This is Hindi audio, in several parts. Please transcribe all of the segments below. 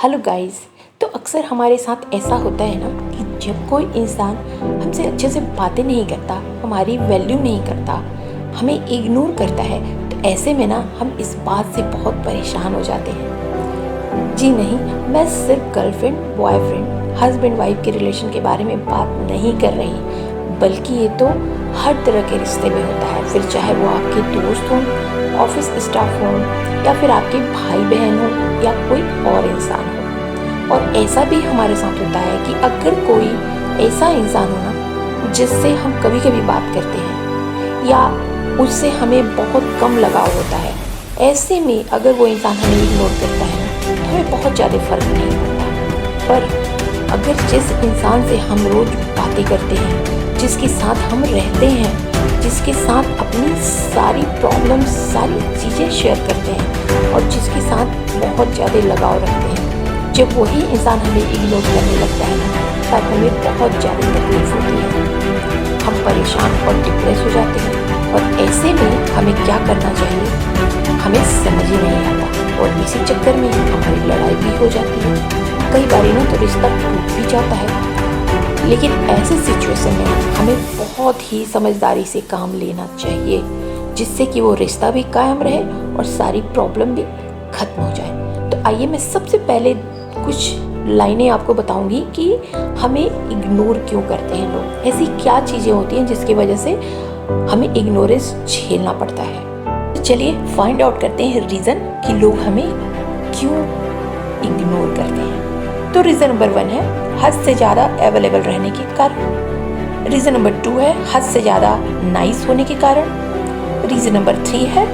Hello guys. तो अक्सर हमारे साथ ऐसा होता है ना कि जब कोई इंसान हमसे अच्छे से बातें नहीं करता, हमारी वैल्यू नहीं करता, हमें इग्नोर करता है, तो ऐसे में ना हम इस बात से बहुत परेशान हो जाते हैं। जी नहीं, मैं सिर्फ गर्लफ्रेंड बॉयफ्रेंड हस्बैंड वाइफ के रिलेशन के बारे में बात नहीं कर रही, बल्कि ये तो हर तरह के रिश्ते में होता है। फिर चाहे वो आपके दोस्त हों, ऑफिस स्टाफ हों, या फिर आपके भाई बहन हो, या कोई और इंसान हो। और ऐसा भी हमारे साथ होता है कि अगर कोई ऐसा इंसान हो ना जिससे हम कभी कभी बात करते हैं या उससे हमें बहुत कम लगाव होता है, ऐसे में अगर वो इंसान हमें इग्नोर करता है ना तो हमें बहुत ज़्यादा फर्क नहीं पड़ता। पर अगर जिस इंसान से हम रोज़ बातें करते हैं, जिसके साथ हम रहते हैं, जिसके साथ अपनी सारी प्रॉब्लम्स सारी चीज़ें शेयर करते हैं और जिसके साथ बहुत ज़्यादा लगाव रखते हैं, जब वही इंसान हमें इग्नोर करने लगता है ना तब हमें बहुत ज़्यादा तकलीफ होती है। हम परेशान और डिप्रेस हो जाते हैं और ऐसे में हमें क्या करना चाहिए हमें समझ ही नहीं आता और इसी चक्कर में हमारी लड़ाई भी हो जाती है। कई बार ना तो रिश्ता टूट भी जाता है। लेकिन ऐसे सिचुएशन में हमें बहुत ही समझदारी से काम लेना चाहिए जिससे कि वो रिश्ता भी कायम रहे और सारी प्रॉब्लम भी खत्म हो जाए। तो आइए मैं सबसे पहले कुछ लाइनें आपको बताऊंगी कि हमें इग्नोर क्यों करते हैं लोग। ऐसी क्या चीज़ें होती हैं जिसकी वजह से हमें इग्नोरेंस झेलना पड़ता है। तो चलिए फाइंड आउट करते हैं रीज़न कि लोग हमें क्यों इग्नोर करते हैं। तो रीज़न नंबर 1 है हद से ज़्यादा अवेलेबल रहने के कारण। रीज़न नंबर 2 है हद से ज़्यादा नाइस होने के कारण। रीज़न नंबर 3 है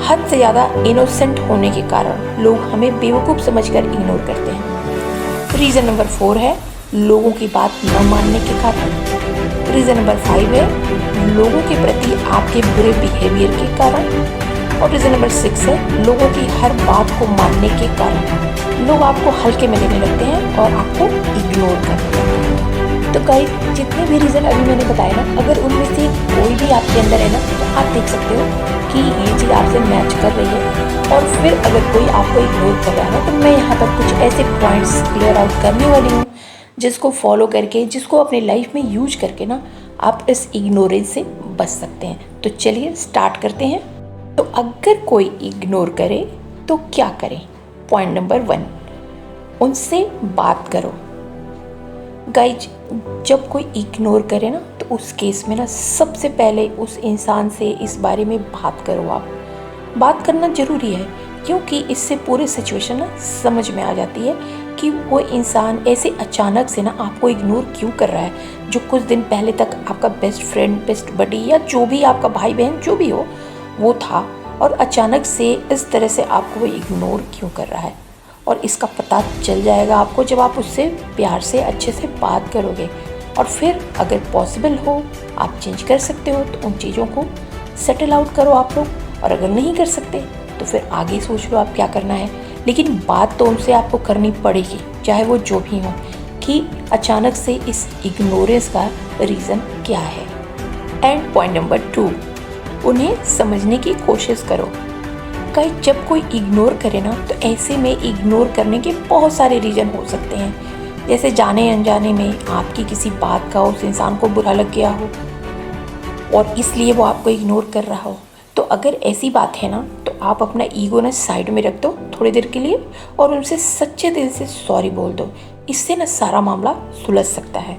हद से ज़्यादा इनोसेंट होने के कारण लोग हमें बेवकूफ़ समझकर इग्नोर करते हैं। रीज़न नंबर 4 है लोगों की बात न मानने के कारण। रीज़न नंबर 5 है लोगों के प्रति आपके बुरे बिहेवियर के कारण। और रीज़न नंबर 6 है लोगों की हर बात को मानने के कारण लोग आपको हल्के में लेने लगते हैं और आपको इग्नोर करने लगते हैं। तो गाइस, जितने भी रीज़न अभी मैंने बताया ना, अगर उनमें से कोई भी आपके अंदर है ना तो आप देख सकते हो कि ये चीज़ आपसे मैच कर रही है। और फिर अगर कोई आपको इग्नोर कर रहा है तो मैं यहाँ पर कुछ ऐसे पॉइंट्स क्लियर आउट करने वाली हूँ जिसको फॉलो करके, जिसको अपने लाइफ में यूज करके ना आप इस इग्नोरेंस से बच सकते हैं। तो चलिए स्टार्ट करते हैं। तो अगर कोई इग्नोर करे तो क्या करें। पॉइंट नंबर 1, उनसे बात करो। गाइज, जब कोई इग्नोर करे ना तो उस केस में ना सबसे पहले उस इंसान से इस बारे में बात करो। आप बात करना ज़रूरी है क्योंकि इससे पूरी सिचुएशन ना समझ में आ जाती है कि वो इंसान ऐसे अचानक से ना आपको इग्नोर क्यों कर रहा है। जो कुछ दिन पहले तक आपका बेस्ट फ्रेंड, बेस्ट बडी या जो भी आपका भाई बहन जो भी हो वो था, और अचानक से इस तरह से आपको वो इग्नोर क्यों कर रहा है। और इसका पता चल जाएगा आपको जब आप उससे प्यार से अच्छे से बात करोगे। और फिर अगर पॉसिबल हो आप चेंज कर सकते हो तो उन चीज़ों को सेटल आउट करो आप लोग, और अगर नहीं कर सकते तो फिर आगे सोच लो आप क्या करना है। लेकिन बात तो उनसे आपको करनी पड़ेगी, चाहे वो जो भी हो, कि अचानक से इस इग्नोरेंस का रीज़न क्या है। एंड पॉइंट नंबर 2, उन्हें समझने की कोशिश करो। कई जब कोई इग्नोर करे ना तो ऐसे में इग्नोर करने के बहुत सारे रीज़न हो सकते हैं। जैसे जाने अनजाने में आपकी किसी बात का उस इंसान को बुरा लग गया हो और इसलिए वो आपको इग्नोर कर रहा हो। तो अगर ऐसी बात है ना तो आप अपना ईगो ना साइड में रख दो थोड़ी देर के लिए और उनसे सच्चे दिल से सॉरी बोल दो। इससे ना सारा मामला सुलझ सकता है।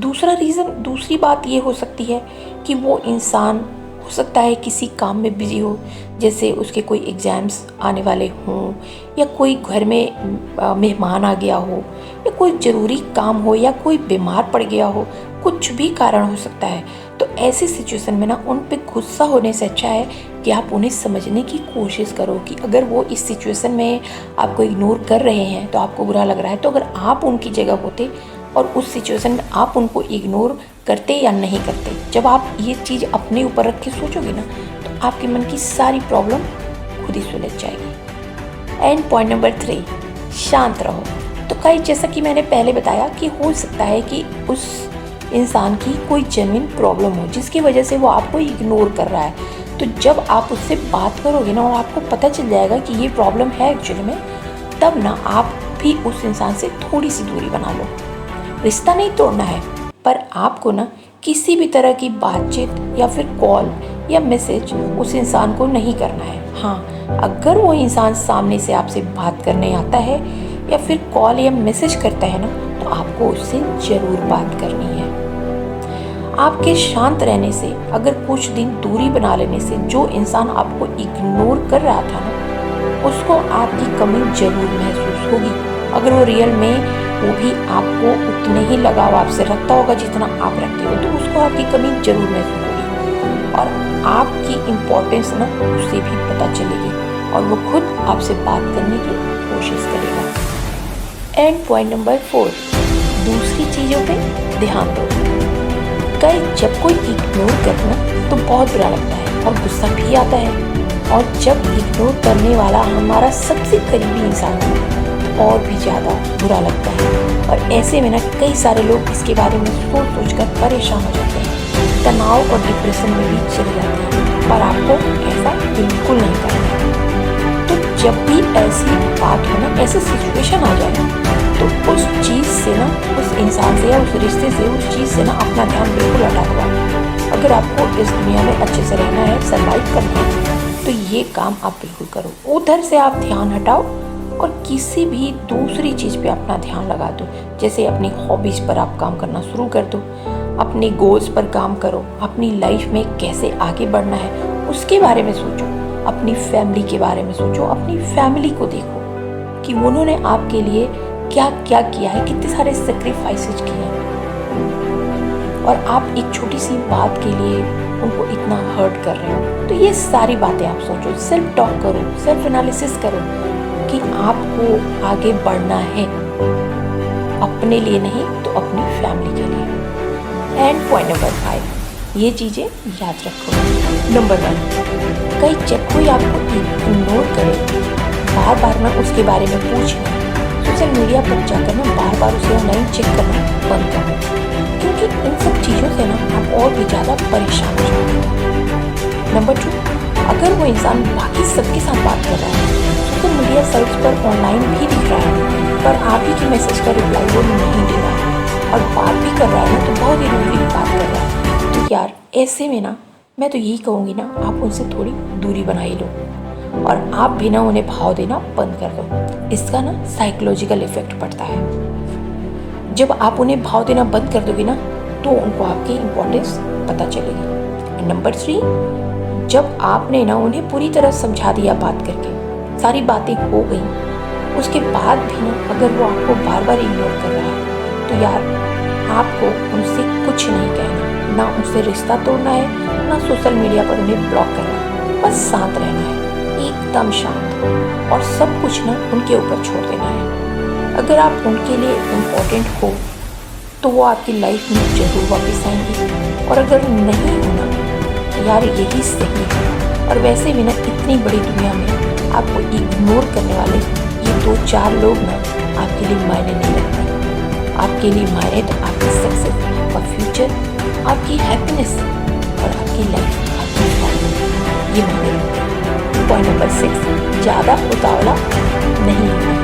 दूसरी बात ये हो सकती है कि वो इंसान हो सकता है किसी काम में बिजी हो, जैसे उसके कोई एग्ज़ाम्स आने वाले हों, या कोई घर में मेहमान आ गया हो, या कोई ज़रूरी काम हो, या कोई बीमार पड़ गया हो, कुछ भी कारण हो सकता है। तो ऐसी सिचुएशन में ना उन पे गुस्सा होने से अच्छा है कि आप उन्हें समझने की कोशिश करो कि अगर वो इस सिचुएशन में आपको इग्नोर कर रहे हैं तो आपको बुरा लग रहा है, तो अगर आप उनकी जगह होते और उस सिचुएशन में आप उनको इग्नोर करते या नहीं करते। जब आप ये चीज़ अपने ऊपर रख के सोचोगे ना तो आपके मन की सारी प्रॉब्लम खुद ही सुलझ जाएगी। एंड पॉइंट नंबर 3, शांत रहो। तो कई जैसा कि मैंने पहले बताया कि हो सकता है कि उस इंसान की कोई जेन्युइन प्रॉब्लम हो जिसकी वजह से वो आपको इग्नोर कर रहा है। तो जब आप उससे बात करोगे ना और आपको पता चल जाएगा कि ये प्रॉब्लम है एक्चुअली में, तब ना आप भी उस इंसान से थोड़ी सी दूरी बना लो। रिश्ता नहीं तोड़ना है, पर आपको ना किसी भी तरह की बातचीत या फिर कॉल या मैसेज उस इंसान को नहीं करना है। हाँ, अगर वो इंसान सामने से आपसे बात करने आता है या फिर कॉल या मैसेज करता है ना, तो आपको उससे ज़रूर बात करनी है। आपके शांत रहने से, अगर कुछ दिन दूरी बना लेने से जो इंसान आपको इग्नोर कर रहा था ना, उसको आपकी कमी जरूर महसूस होगी। अगर वो रियल में वो भी आपको उतने ही लगाव आपसे रखता होगा जितना आप रखते हो, तो उसको आपकी कमी जरूर महसूस होगी और आपकी इम्पोर्टेंस ना उसे भी पता चलेगी और वो खुद आपसे बात करने की कोशिश करेगा। एंड पॉइंट नंबर 4, दूसरी चीज़ों पे ध्यान दो। कई जब कोई इग्नोर करना तो बहुत बुरा लगता है और गुस्सा भी आता है, और जब इग्नोर करने वाला हमारा सबसे करीबी इंसान हो और भी ज़्यादा बुरा लगता है। और ऐसे में ना कई सारे लोग इसके बारे में सोच सोच कर परेशान हो जाते हैं, तनाव और डिप्रेशन में भी चले जाते हैं। पर आपको ऐसा बिल्कुल नहीं करना है। तो जब भी ऐसी बात हो ना, ऐसी सिचुएशन आ जाए, तो उस चीज़ से ना, उस इंसान से या उस रिश्ते से, उस चीज़ से ना अपना ध्यान बिल्कुल हटा दो। अगर आपको इस दुनिया में अच्छे से रहना है, सर्वाइव करना है, तो ये काम आप बिल्कुल करो। उधर से आप ध्यान हटाओ और किसी भी दूसरी चीज़ पे अपना ध्यान लगा दो। जैसे अपनी हॉबीज़ पर आप काम करना शुरू कर दो, अपने गोल्स पर काम करो, अपनी लाइफ में कैसे आगे बढ़ना है उसके बारे में सोचो, अपनी फैमिली के बारे में सोचो, अपनी फैमिली को देखो कि उन्होंने आपके लिए क्या क्या किया है, कितने सारे सेक्रीफाइसेज किए हैं, और आप एक छोटी सी बात के लिए उनको इतना हर्ट कर रहे हो। तो ये सारी बातें आप सोचो, सेल्फ टॉक करो, सेल्फ एनालिसिस करो कि आपको आगे बढ़ना है, अपने लिए नहीं तो अपनी फैमिली के लिए। एंड पॉइंट नंबर 5, ये चीज़ें याद रखो। नंबर 1, कई जब कोई आपको इग्नोर करे, बार बार ना उसके बारे में पूछना, सोशल मीडिया पर जाकर ना बार बार उसे ऑनलाइन चेक करना बंद करो, क्योंकि इन सब चीज़ों से ना आप और भी ज़्यादा परेशान हो जाओगे। नंबर 2, अगर वो इंसान बाकी सबके साथ बात कर रहा है, सोशल मीडिया साइट्स पर ऑनलाइन भी दिख रहा है, पर आप ही की मैसेज का रिप्लाई वो नहीं दे रहा है और बात भी कर रहा है ना, तो बहुत ही रूडली बात कर रहा है, तो यार ऐसे में ना मैं तो यही कहूँगी ना, आप उनसे थोड़ी दूरी बना ही लो और आप भी ना उन्हें भाव देना बंद कर दो। इसका ना साइकोलॉजिकल इफेक्ट पड़ता है। जब आप उन्हें भाव देना बंद कर दोगे ना, तो उनको आपकी इम्पोर्टेंस पता चलेगी। नंबर 3, जब आपने ना उन्हें पूरी तरह समझा दिया बात करके, सारी बातें हो गई, उसके बाद भी ना अगर वो आपको बार बार इग्नोर कर रहा है, तो यार आपको उनसे कुछ नहीं कहना, ना उनसे रिश्ता तोड़ना है, ना सोशल मीडिया पर उन्हें ब्लॉक करना है, बस शांत रहना है, एकदम शांत, और सब कुछ ना उनके ऊपर छोड़ देना है। अगर आप उनके लिए इम्पोर्टेंट हो तो वो आपकी लाइफ में जरूर वापस आएंगे, और अगर नहीं होना तो यार यही सही है। और वैसे भी ना इतनी बड़ी दुनिया में आपको इग्नोर करने वाले ये 2-4 लोग ना आपके लिए मायने नहीं रखते। आपके लिए मायने तो आपकी सक्सेस, आपका फ्यूचर, आपकी हैप्पीनेस और आपकी लाइफ, आपकी फैमिली, ये मायने रखते हैं। पॉइंट नंबर 6, ज़्यादा उतावला नहीं होना।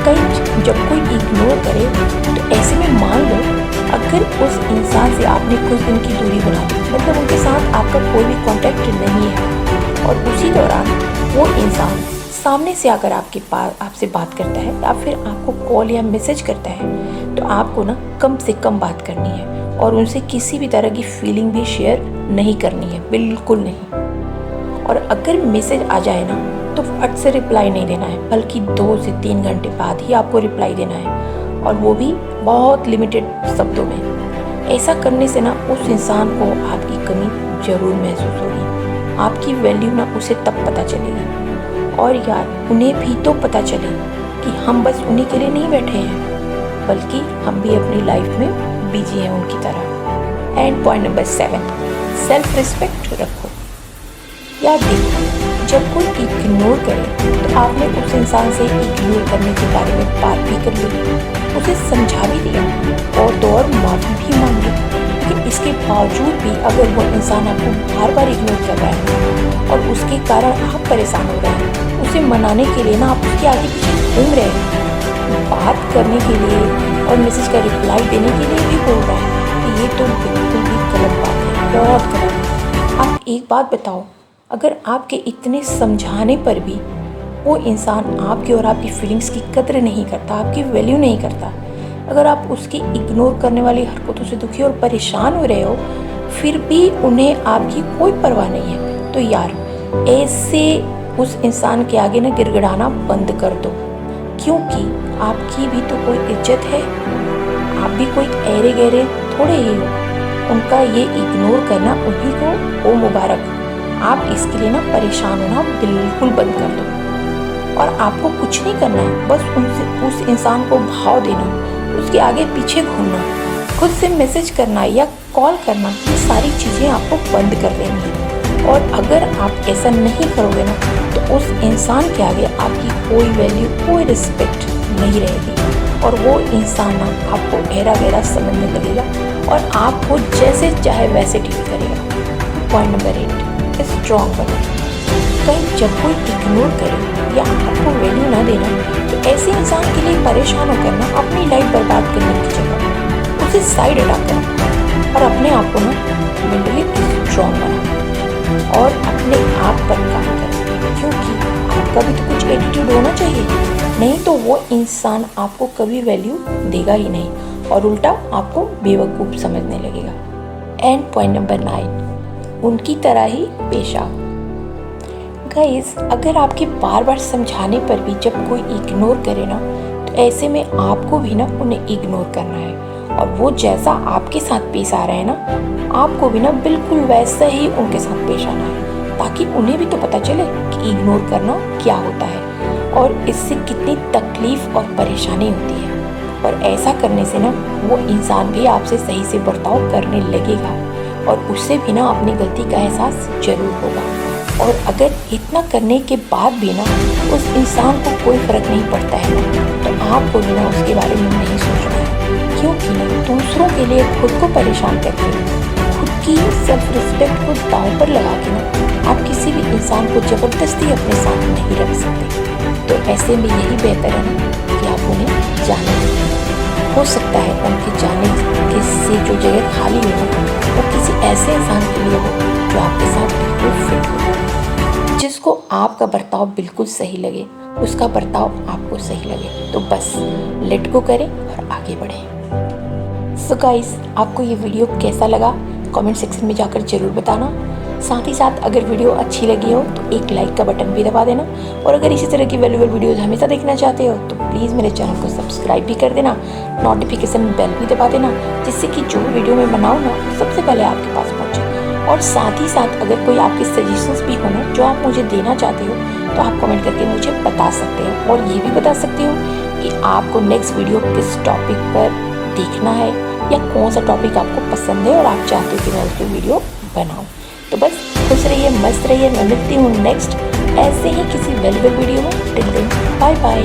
कई जब कोई इग्नोर करे तो ऐसे में मान लो, अगर उस इंसान से आपने कुछ दिन की दूरी बना दी, मतलब उनके साथ आपका कोई भी कांटेक्ट नहीं है, और उसी दौरान वो इंसान सामने से अगर आपके पास आपसे बात करता है या फिर आपको कॉल या मैसेज करता है, तो आपको ना कम से कम बात करनी है और उनसे किसी भी तरह की फीलिंग भी शेयर नहीं करनी है, बिल्कुल नहीं। और अगर मैसेज आ जाए ना, तो फट से रिप्लाई नहीं देना है, बल्कि 2 से 3 घंटे बाद ही आपको रिप्लाई देना है, और वो भी बहुत लिमिटेड शब्दों में। ऐसा करने से ना उस इंसान को आपकी कमी जरूर महसूस होगी, आपकी वैल्यू ना उसे तब पता चलेगी। और यार उन्हें भी तो पता चले कि हम बस उन्हीं के लिए नहीं बैठे हैं, बल्कि हम भी अपनी लाइफ में बिजी हैं उनकी तरह। And point number 7, self respect रखो। यार देखो, जब कोई इग्नोर करे तो आपने उस इंसान से इग्नोर करने के बारे में बात भी कर ली, उसे समझा भी दिया और माफ़ी भी मांग ली, लेकिन इसके बावजूद भी अगर वो इंसान आपको बार बार इग्नोर कर रहा है और उसके कारण आप परेशान हो रहे हैं, उसे मनाने के लिए ना आप उसके आगे पीछे घूम रहे हैं, बात करने के लिए और मैसेज का रिप्लाई देने के लिए भी बोल रहा है, तो ये तो बिल्कुल भी गलत बात है, बहुत गलत है। आप एक बात बताओ, अगर आपके इतने समझाने पर भी वो इंसान आपकी और आपकी फीलिंग्स की कद्र नहीं करता, आपकी वैल्यू नहीं करता, अगर आप उसकी इग्नोर करने वाली हरकतों से दुखी और परेशान हो रहे हो, फिर भी उन्हें आपकी कोई परवाह नहीं है, तो यार ऐसे उस इंसान के आगे ना गिड़गिड़ाना बंद कर दो, क्योंकि आपकी भी तो कोई इज्जत है। आप भी कोई ऐरे गहरे थोड़े ही हो। उनका ये इग्नोर करना उन्हीं को वो मुबारक। आप इसके लिए ना परेशान होना बिल्कुल बंद कर दो, और आपको कुछ नहीं करना है, बस उस इंसान को भाव देना, उसके आगे पीछे घूमना, खुद से मैसेज करना या कॉल करना, ये सारी चीज़ें आपको बंद कर देनी है। और अगर आप ऐसा नहीं करोगे ना, तो उस इंसान के आगे आपकी कोई वैल्यू, कोई रिस्पेक्ट नहीं रहेगी, और वो इंसान ना आपको ऐरा गहरा समझने लगेगा और आपको जैसे चाहे वैसे डील करेगा। पॉइंट नंबर 8, स्ट्रॉन्ग बनो। कहीं जब कोई इग्नोर करे या आपको वैल्यू ना देना, तो ऐसे इंसान के लिए परेशान होकर ना अपनी लाइफ बर्बाद करने की जगह उसे साइड हटा कर और अपने आप को ना मेंटली स्ट्रॉन्ग बनाओ और अपने आप पर काम करें, क्योंकि आपका भी तो कुछ एटीट्यूड होना चाहिए, नहीं तो वो इंसान आपको कभी वैल्यू देगा ही नहीं और उल्टा आपको बेवकूफ़ समझने लगेगा। एंड पॉइंट नंबर 9, उनकी तरह ही पेश आओ। गाइस, अगर आपके बार बार समझाने पर भी जब कोई इग्नोर करे ना, तो ऐसे में आपको भी ना उन्हें इग्नोर करना है, और वो जैसा आपके साथ पेश आ रहा है ना, आपको भी ना बिल्कुल वैसा ही उनके साथ पेश आना है, ताकि उन्हें भी तो पता चले कि इग्नोर करना क्या होता है और इससे कितनी तकलीफ और परेशानी होती है। और ऐसा करने से ना वो इंसान भी आपसे सही से बर्ताव करने लगेगा और उससे भी ना अपनी गलती का एहसास जरूर होगा। और अगर इतना करने के बाद भी ना उस इंसान को कोई फ़र्क नहीं पड़ता है ना, तो आपको भी ना उसके बारे में नहीं सोचना है, क्योंकि ना दूसरों के लिए खुद को परेशान करके, खुद की सेल्फ रिस्पेक्ट को दांव पर लगा के ना आप किसी भी इंसान को ज़बरदस्ती अपने साथ नहीं रख सकते। तो ऐसे में यही बेहतर है ना कि आप उन्हें जाने दें। हो सकता है उनके जाने के से जो जगह खाली हो वो किसी ऐसे इंसान के लिए हो जो आपके साथ बिल्कुल फिट हो, जिसको आपका बर्ताव बिल्कुल सही लगे, उसका बर्ताव आपको सही लगे। तो बस लेट गो करें और आगे बढ़ें। सो गाइस, आपको ये वीडियो कैसा लगा कमेंट सेक्शन में जाकर ज़रूर बताना। साथ ही साथ अगर वीडियो अच्छी लगी हो तो एक लाइक का बटन भी दबा देना, और अगर इसी तरह की वैल्यूएबल वीडियोस हमेशा देखना चाहते हो तो प्लीज़ मेरे चैनल को सब्सक्राइब भी कर देना, नोटिफिकेशन बेल भी दबा देना, जिससे कि जो वीडियो मैं बनाऊँ ना सबसे पहले आपके पास पहुँचे। और साथ ही साथ अगर कोई आपके सजेशंस भी हो ना जो आप मुझे देना चाहते हो, तो आप कमेंट करके मुझे बता सकते हो, और ये भी बता सकते हो कि आपको नेक्स्ट वीडियो किस टॉपिक पर देखना है या कौन सा टॉपिक आपको पसंद है और आप चाहते हो कि मैं उस पर वीडियो बनाऊँ। तो बस खुश रहिए, मस्त रहिए। मैं मिलती हूँ नेक्स्ट ऐसे ही किसी वैल्यूएबल वीडियो में। Till then bye bye.